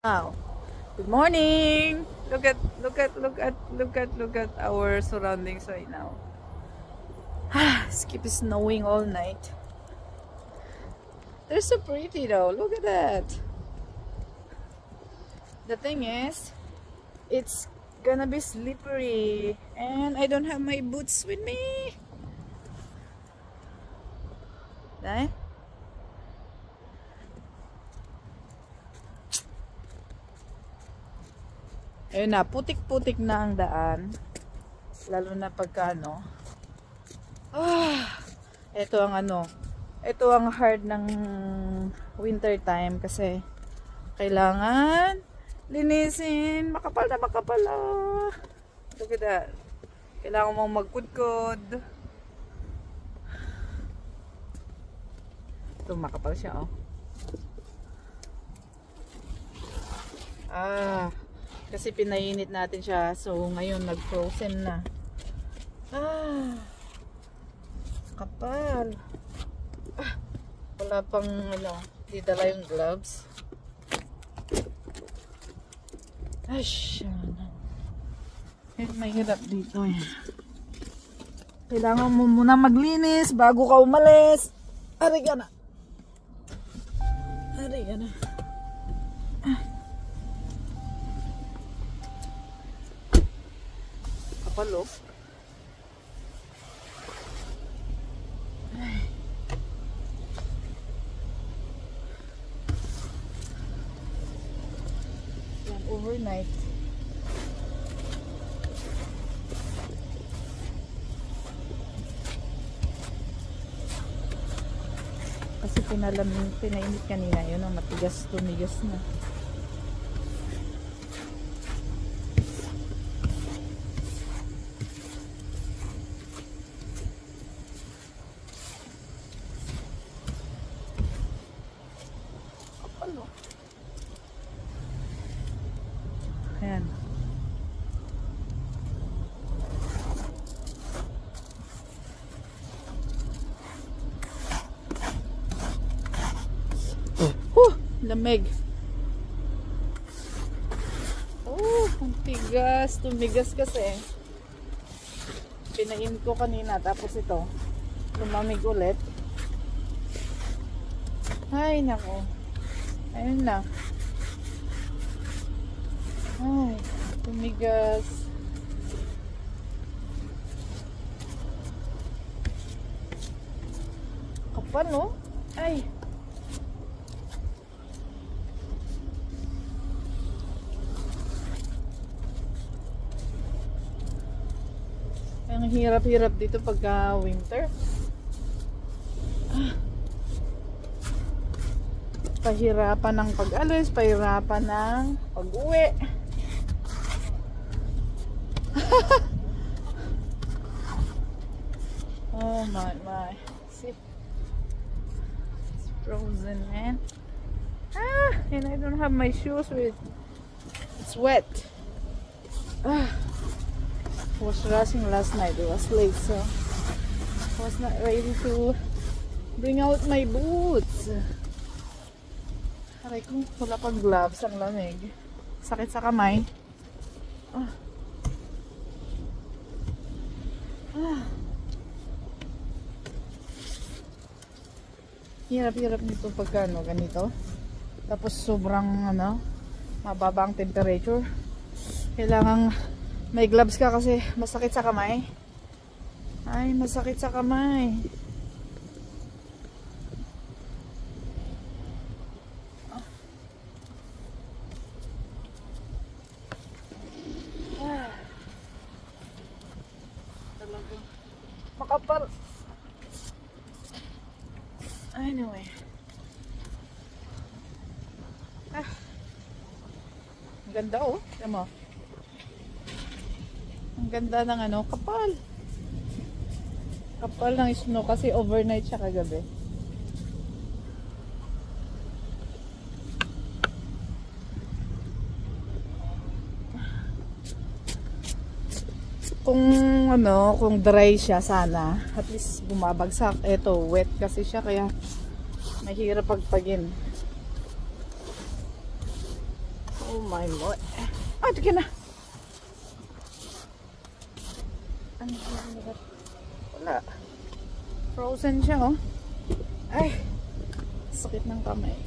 Wow. Good morning. Look at our surroundings right now. It's keep snowing all night. They're so pretty though. Look at that. The thing is, it's gonna be slippery and I don't have my boots with me. Right? Ayun na, putik-putik na ang daan. Lalo na pagka ito ang hard ng winter time kasi kailangan linisin, makapal na makapal. Look at that. Kailangan mong magkudkod. Ito, makapal siya, oh. Kasi pinainit natin siya, so ngayon nag-frozen na. Kapal. Wala pang di dala yung gloves. Mahirap dito eh. Kailangan mo muna maglinis bago ka umalis. Aray ka na. Kapalo. Yan, overnight. Kasi pinainit kanina yun ang matigas, tumigas na. Ayan. Lamig. Ang tigas. Tumigas kasi. Pinain ko kanina. Tapos ito. Lumamig ulit. Ay, nako. Ayun na. Ay, tumigas. Kapal, no? Ay. Ang hirap-hirap dito pagka winter. Pahirapan ng pag-alis, pahirapan ng pag-uwi. Oh my. See? It's frozen, man. And I don't have my shoes with. It's wet. I was rushing last night. It was late, so I was not ready to bring out my boots. Aray ko, wala pang gloves, ang lamig. Sakit sa kamay. Hirap-hirap nito pagka ganito. Tapos sobrang mababa ang temperature. Kailangan may gloves ka kasi masakit sa kamay. Ay, masakit sa kamay. Makapal. Anyway. Ang ganda, oh. Tignan mo. Ang ganda ng kapal. Kapal ng snow kasi overnight siya kagabi. Kung dry siya sana, at least bumabagsak. Ito, wet kasi siya kaya mahirap pagpagin. Oh my god. Ah, ito na. Ano ba? Wala. Frozen siya, oh. Ay, sakit ng kamay.